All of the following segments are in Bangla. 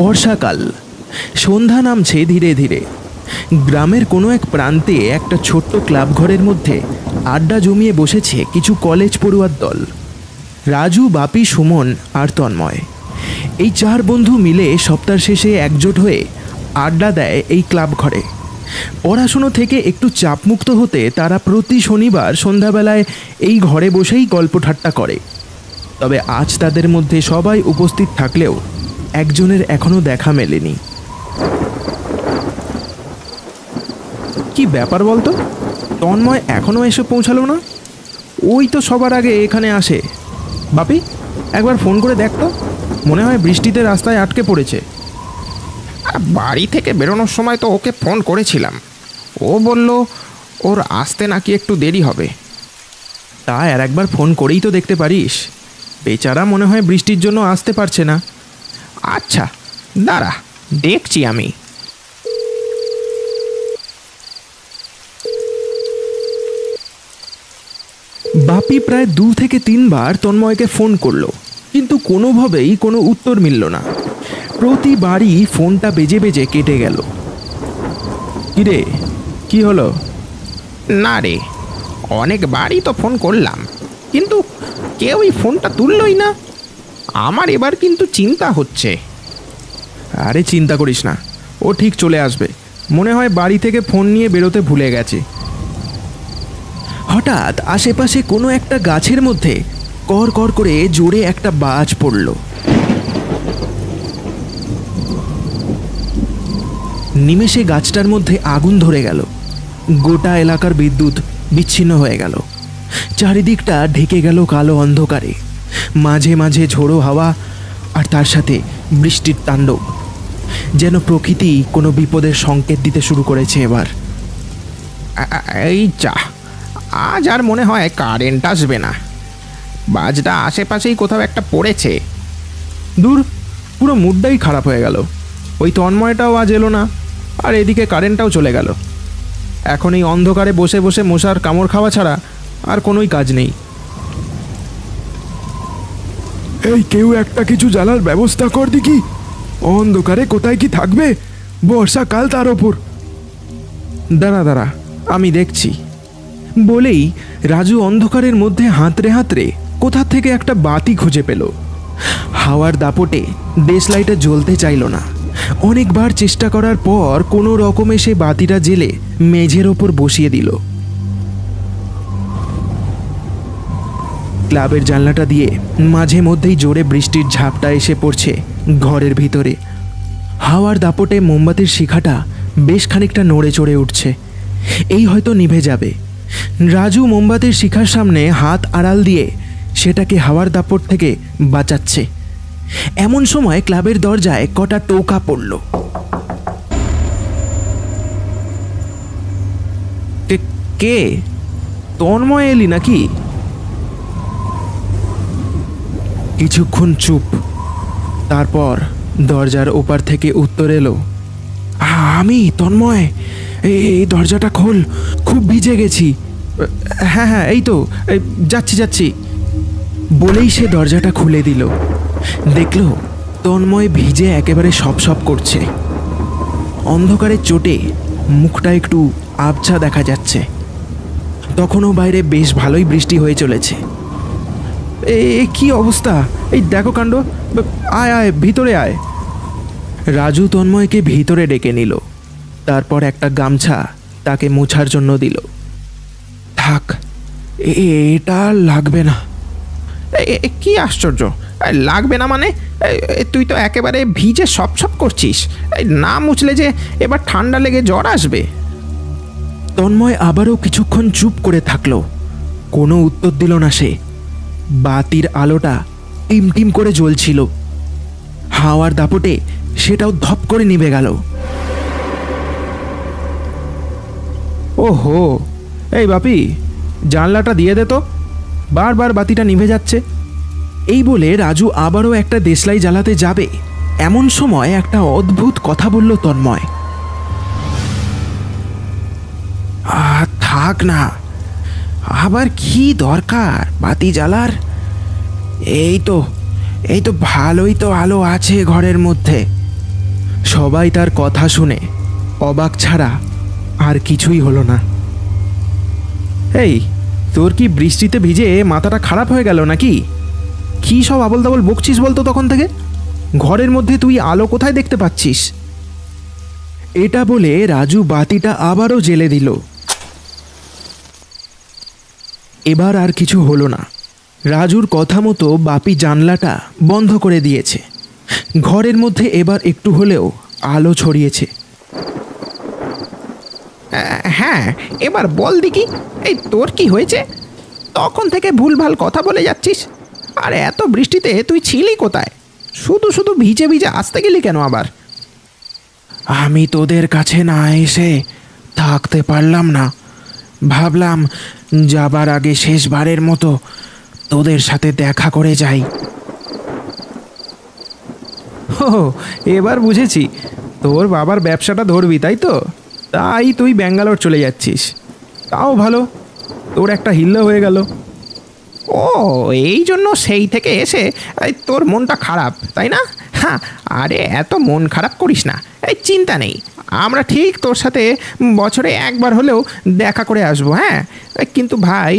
বর্ষাকাল, সন্ধ্যা নামছে ধীরে ধীরে। গ্রামের কোনো এক প্রান্তে একটা ছোট্ট ক্লাব ঘরের মধ্যে আড্ডা জমিয়ে বসেছে কিছু কলেজ পড়ুয়ার দল। রাজু, বাপি, সুমন আর তন্ময়, এই চার বন্ধু মিলে সপ্তাহ শেষে একজোট হয়ে আড্ডা দেয় এই ক্লাব ঘরে। পড়াশুনো থেকে একটু চাপমুক্ত হতে তারা প্রতি শনিবার সন্ধ্যাবেলায় এই ঘরে বসেই গল্প ঠাট্টা করে। তবে আজ তাদের মধ্যে সবাই উপস্থিত থাকলেও একজনের এখনো দেখা মেলেনি। কি ব্যাপার বলতো, তন্ময় এখনো এসে পৌঁছালো না? ওই তো সবার আগে এখানে আসে। বাপি, একবার ফোন করে দেখ তো, মনে হয় বৃষ্টিতে রাস্তায় আটকে পড়েছে। বাড়ি থেকে বেরোনোর সময় তো ওকে ফোন করেছিলাম, ও বলল ওর আসতে নাকি একটু দেরি হবে। তা আর একবার ফোন করেই তো দেখতে পারিস। বেচারা মনে হয় বৃষ্টির জন্য আসতে পারছে না। আচ্ছা দাঁড়া, দেখছি আমি। বাপি প্রায় 2 থেকে 3 বার তন্ময়কে ফোন করলো, কিন্তু কোনোভাবেই কোনো উত্তর মিলল না। প্রতিবারই ফোনটা বেজে বেজে কেটে গেল। কিরে, কি হলো? না রে, অনেকবারই তো ফোন করলাম, কিন্তু কেউই ফোনটা তুললই না। আমার এবার কিন্তু চিন্তা হচ্ছে। আরে চিন্তা করিস না, ও ঠিক চলে আসবে। মনে হয় বাড়ি থেকে ফোন নিয়ে বেরোতে ভুলে গেছে। হঠাৎ আশেপাশে কোনো একটা গাছের মধ্যে কর কর করে জোরে একটা বাজ পড়ল। নিমেষে গাছটার মধ্যে আগুন ধরে গেল। গোটা এলাকার বিদ্যুৎ বিচ্ছিন্ন হয়ে গেল। চারিদিকটা ঢেকে গেল কালো অন্ধকারে। মাঝে মাঝে ঝোড়ো হাওয়া, আর তার সাথে বৃষ্টির তাণ্ডব। যেন প্রকৃতি কোনো বিপদের সংকেত দিতে শুরু করেছে এবার। এই যা, আজ আর মনে হয় কারেন্ট আসবে না। বাজটা আশেপাশেই কোথাও একটা পড়েছে। দূর, পুরো মুডটাই খারাপ হয়ে গেল। ওই তন্ময়টাও আজ এলো না, আর এদিকে কারেন্টটাও চলে গেল। এখন এই অন্ধকারে বসে বসে মশার কামড় খাওয়া ছাড়া আর কোনোই কাজ নেই। এই কেউ একটা কিছু জ্বালার ব্যবস্থা কর দেখি। অন্ধকারে কোথায় কি থাকবে, বর্ষাকাল তার ওপর। দাঁড়া দাঁড়া, আমি দেখছি বলেই রাজু অন্ধকারের মধ্যে হাতড়ে হাতড়ে কোথা থেকে একটা বাতি খুঁজে পেল। হাওয়ার দাপটে দেশলাইটা জ্বলতে চাইল না। অনেকবার চেষ্টা করার পর কোনো রকমে সে বাতিটা জ্বেলে মেঝের ওপর বসিয়ে দিল। ক্লাবের জানলাটা দিয়ে মাঝে মধ্যেই জোরে বৃষ্টির ঝাপটা এসে পড়ছে ঘরের ভিতরে। হাওয়ার দাপটে মোমবাতির শিখাটা বেশ খানিকটা নড়ে চড়ে উঠছে। এই হয়তো নিভে যাবে। রাজু মোমবাতির শিখার সামনে হাত আড়াল দিয়ে সেটাকে হাওয়ার দাপট থেকে বাঁচাচ্ছে। এমন সময় ক্লাবের দরজায় কটা টোকা পড়ল। কে? তন্ময় এলি নাকি? কিছুক্ষণ চুপ, তারপর দরজার ওপার থেকে উত্তর এলো, আমি তন্ময়, এই দরজাটা খোল, খুব ভিজে গেছি। হ্যাঁ হ্যাঁ, এই তো যাচ্ছি যাচ্ছি বলেই সে দরজাটা খুলে দিল। দেখল তন্ময় ভিজে একেবারে সপ সপ করছে। অন্ধকারের চোটে মুখটা একটু আবছা দেখা যাচ্ছে। তখনও বাইরে বেশ ভালোই বৃষ্টি হয়ে চলেছে। কি অবস্থা, এই দেখো কাণ্ড। আয় আয়, ভিতরে আয়। রাজু তন্ময়কে ভিতরে ডেকে নিল। তারপর একটা গামছা তাকে মোছার জন্য দিল। থাক, এটা লাগবে না। কি আশ্চর্য, লাগবে না মানে? তুই তো একেবারে ভিজে সপ সপ করছিস। না মুছলে যে এবার ঠান্ডা লেগে জ্বর আসবে। তন্ময় আবারও কিছুক্ষণ চুপ করে থাকলো। কোনো উত্তর দিল না সে। বাতির আলোটা টিম টিম করে জ্বলছিল। হাওয়ার দাপটে সেটাও ধপ করে নিভে গেল। ওহো, এই বাপি, জানলাটা দিয়ে দে তো, বারবার বাতিটা নিভে যাচ্ছে। এই বলে রাজু আবারও একটা দেশলাই জ্বালাতে যাবে, এমন সময় একটা অদ্ভুত কথা বলল তন্ময়। থাক না, আবার কি দরকার বাতি জ্বালার? এই তো ভালোই তো আলো আছে ঘরের মধ্যে। সবাই তার কথা শুনে অবাক ছাড়া আর কিছুই হলো না। এই, তোর কি বৃষ্টিতে ভিজে মাথাটা খারাপ হয়ে গেল নাকি? কী সব আবল তাবল বকছিস বলতো তখন থেকে? ঘরের মধ্যে তুই আলো কোথায় দেখতে পাচ্ছিস? এটা বলে রাজু বাতিটা আবারও জ্বেলে দিল। এবার আর কিছু হলো না। রাজুর কথা মতো বাপি জানলাটা বন্ধ করে দিয়েছে। ঘরের মধ্যে এবার একটু হলেও আলো ছড়িয়েছে। হ্যাঁ, এবার বল দেখি, এই তোর কি হয়েছে? তখন থেকে ভুলভাল কথা বলে যাচ্ছিস। আর এত বৃষ্টিতে তুই ছিলি কোথায়? শুধু শুধু ভিজে ভিজে আসতে গেলি কেন আবার? আমি তোদের কাছে না এসে থাকতে পারলাম না। ভাবলাম যাবার আগে শেষবারের মতো তোদের সাথে দেখা করে যাই। ও, এবার বুঝেছি, তোর বাবার ব্যবসাটা ধরবি তাই তো? তাই তুই ব্যাঙ্গালোর চলে যাচ্ছিস। তাও ভালো, তোর একটা হিল্লা হয়ে গেল। ও, এই জন্য সেই থেকে এসে তোর মনটা খারাপ, তাই না? হ্যাঁ, আরে এত মন খারাপ করিস না, এই চিন্তা নেই। আমরা ঠিক তোর সাথে বছরে একবার হলেও দেখা করে আসবো। হ্যাঁ, কিন্তু ভাই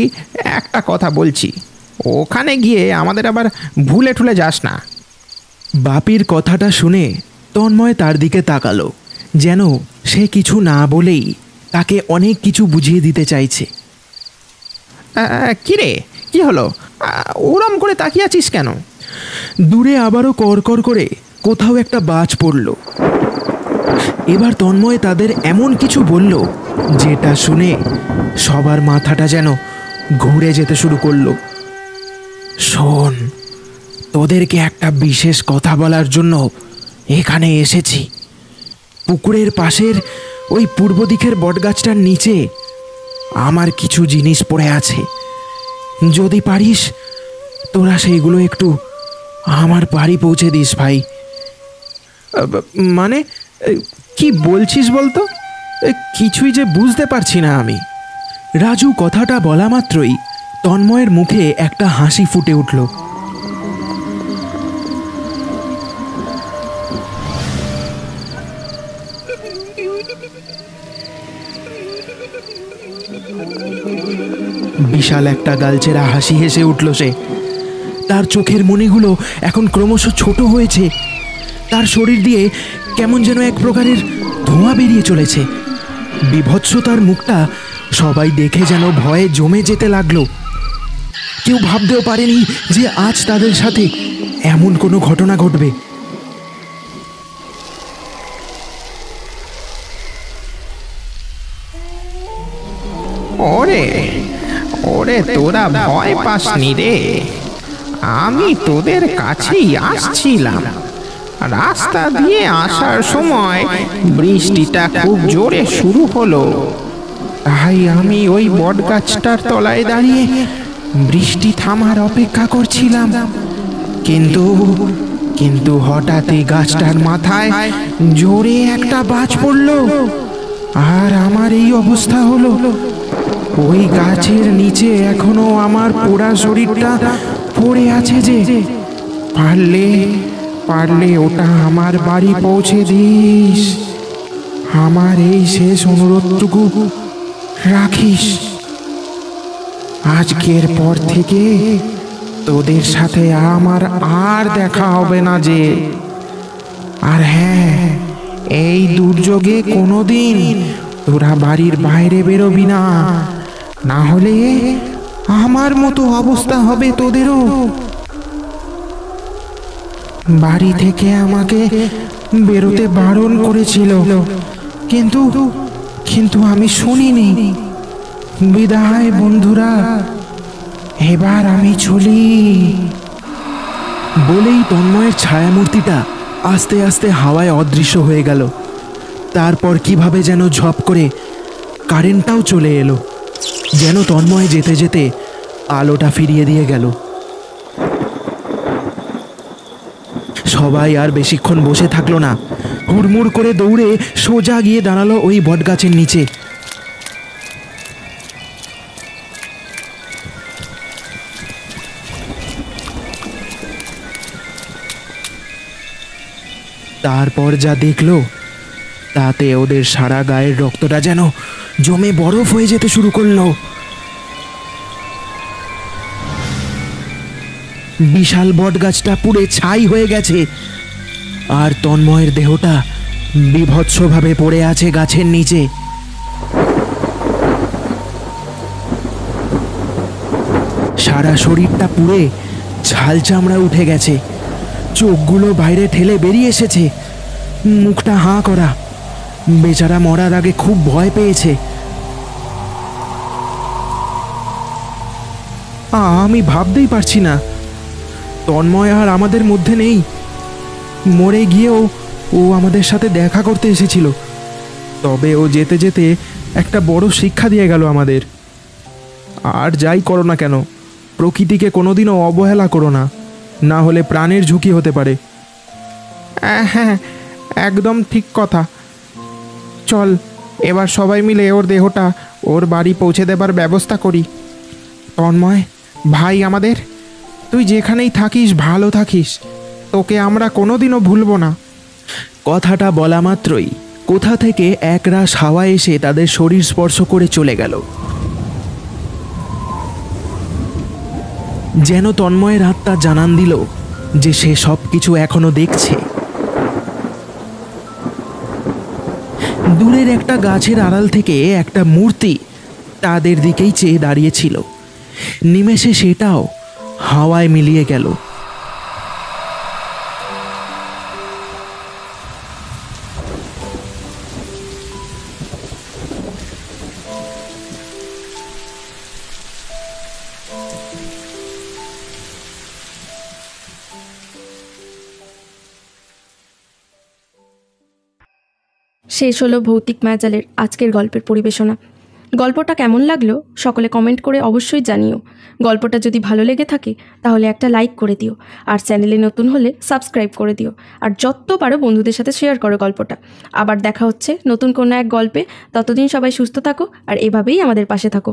একটা কথা বলছি, ওখানে গিয়ে আমাদের আবার ভুলে ঠুলে যাস না। বাপির কথাটা শুনে তন্ময় তার দিকে তাকালো, যেন সে কিছু না বলেই তাকে অনেক কিছু বুঝিয়ে দিতে চাইছে। কিরে, কি হলো? ওরম করে তাকিয়ে আছিস কেন? দূরে আবারও কড়কড় করে কোথাও একটা বাজ পড়ল। এবার তন্ময় তাদের এমন কিছু বলল যেটা শুনে সবার মাথাটা যেন ঘুরে যেতে শুরু করলো। শোন, তোদেরকে একটা বিশেষ কথা বলার জন্য এখানে এসেছি। পুকুরের পাশের ওই পূর্ব দিকের বটগাছটার নিচে আমার কিছু জিনিস পড়ে আছে। যদি পারিস তোরা সেইগুলো একটু আমার বাড়ি পৌঁছে দিস ভাই। মানে কি বলছিস বলতো? কিছুই যে বুঝতে পারছি না আমি। রাজু কথাটা বলা মাত্রই তন্ময়ের মুখে একটা হাসি ফুটে উঠল। বিশাল একটা গালচেরা হাসি হেসে উঠল সে। তার চোখের মণিগুলো এখন ক্রমশ ছোট হয়েছে। তার শরীর দিয়ে কেমন যেন এক প্রকারের ধোঁয়া বেরিয়ে চলেছে। বিভৎসতার মুখটা সবাই দেখে যেন ভয়ে জমে যেতে লাগলো। কেউ ভাবতেও পারেনি যে আজ তাদের সাথে এমন কোনো ঘটনা ঘটবে। ওরে ওরে, তোরা ভয় পাসনি রে। আমি তোদের কাছেই আসছিলাম। রাস্তা দিয়ে আসার সময় বৃষ্টিটা খুব জোরে শুরু হলো। তাই আমি ওই বটগাছটার তলায় দাঁড়িয়ে বৃষ্টি থামার অপেক্ষা করছিলাম। কিন্তু কিন্তু হঠাৎই গাছটার মাথায় জোরে একটা বাজ পড়লো, আর আমার এই অবস্থা হলো। ওই গাছের নিচে এখনো আমার পোড়া শরীরটা পড়ে আছে। যে পারলে পারলে ওটা আমার বাড়ি পৌঁছে দিস। আমার এই শেষ অনুরোধটুকু রাখিস। আজকের পর থেকে তোদের সাথে আমার আর দেখা হবে না যে। আর হ্যাঁ, এই দুর্যোগে কোনোদিন তোরা বাড়ির বাইরে বেরোবি না, না হলে আমার মতো অবস্থা হবে তোদেরও। বাড়ি থেকে আমাকে বেরোতে বারণ করেছিল, কিন্তু কিন্তু আমি শুনিনি। বিদায় বন্ধুরা, এবার আমি চলি। বলেই তন্ময়ের ছায়ামূর্তিটা আস্তে আস্তে হাওয়ায় অদৃশ্য হয়ে গেল। তারপর কিভাবে যেন ঝপ করে কারেন্টটাও চলে এলো, যেন তন্ময় যেতে যেতে আলোটা ফিরিয়ে দিয়ে গেল। সবাই আর বেশিক্ষণ বসে থাকলো না, হুড়মুড় করে দৌড়ে সোজা গিয়ে দাঁড়ালো ওই বটগাছের নিচে। তারপর যা দেখলো তাতে ওদের সারা গায়ের রক্তটা যেন জমে বরফ হয়ে যেতে শুরু করলো। বিশাল বটগাছটা পুড়ে ছাই হয়ে গেছে, আর তন্ময়ের দেহটা বীভৎসভাবে পড়ে আছে গাছের নিচে। সারা শরীরটা পুড়ে ছাল চামড়া উঠে গেছে, চোখগুলো বাইরে ঠেলে বেরিয়ে এসেছে, মুখটা হাঁ করা। বেচারা মরার আগে খুব ভয় পেয়েছে। আমি ভাবতেই পারছি না, তন্ময় আর আমাদের মধ্যে নেই। মরে গিয়েও ও আমাদের সাথে দেখা করতে এসেছিল, তবে ও যেতে যেতে একটা বড় শিক্ষা দিয়ে গেল আমাদের। আর যাই করো না কেন, প্রকৃতিকে কোনোদিনও অবহেলা করো না, না হলে প্রাণের ঝুঁকি হতে পারে। হ্যাঁ, একদম ঠিক কথা। চল এবার সবাই মিলে ওর দেহটা ওর বাড়ি পৌঁছে দেবার ব্যবস্থা করি। তন্ময় ভাই আমাদের, তুই যেখানেই থাকিস ভালো থাকিস, তোকে আমরা কোনোদিনও ভুলবো না। কথাটা বলা মাত্রই কোথা থেকে একরাশ হাওয়া এসে তাদের শরীর স্পর্শ করে চলে গেল, যেন তন্ময়ের আত্মা জানান দিল যে সে সব কিছু এখনো দেখছে। দূরের একটা গাছের আড়াল থেকে একটা মূর্তি তাদের দিকেই চেয়ে দাঁড়িয়েছিল। নিমেষে সেটাও হাওয়ায় মিলিয়ে গেল। শেষ হলো ভৌতিক মায়াজালের আজকের গল্পের পরিবেশনা। গল্পটা কেমন লাগলো সকলে কমেন্ট করে অবশ্যই জানিও। গল্পটা যদি ভালো লেগে থাকে তাহলে একটা লাইক করে দিও, আর চ্যানেলে নতুন হলে সাবস্ক্রাইব করে দিও, আর যত পারো বন্ধুদের সাথে শেয়ার করো গল্পটা। আবার দেখা হচ্ছে নতুন কোনো এক গল্পে। ততদিন সবাই সুস্থ থাকো আর এভাবেই আমাদের পাশে থাকো।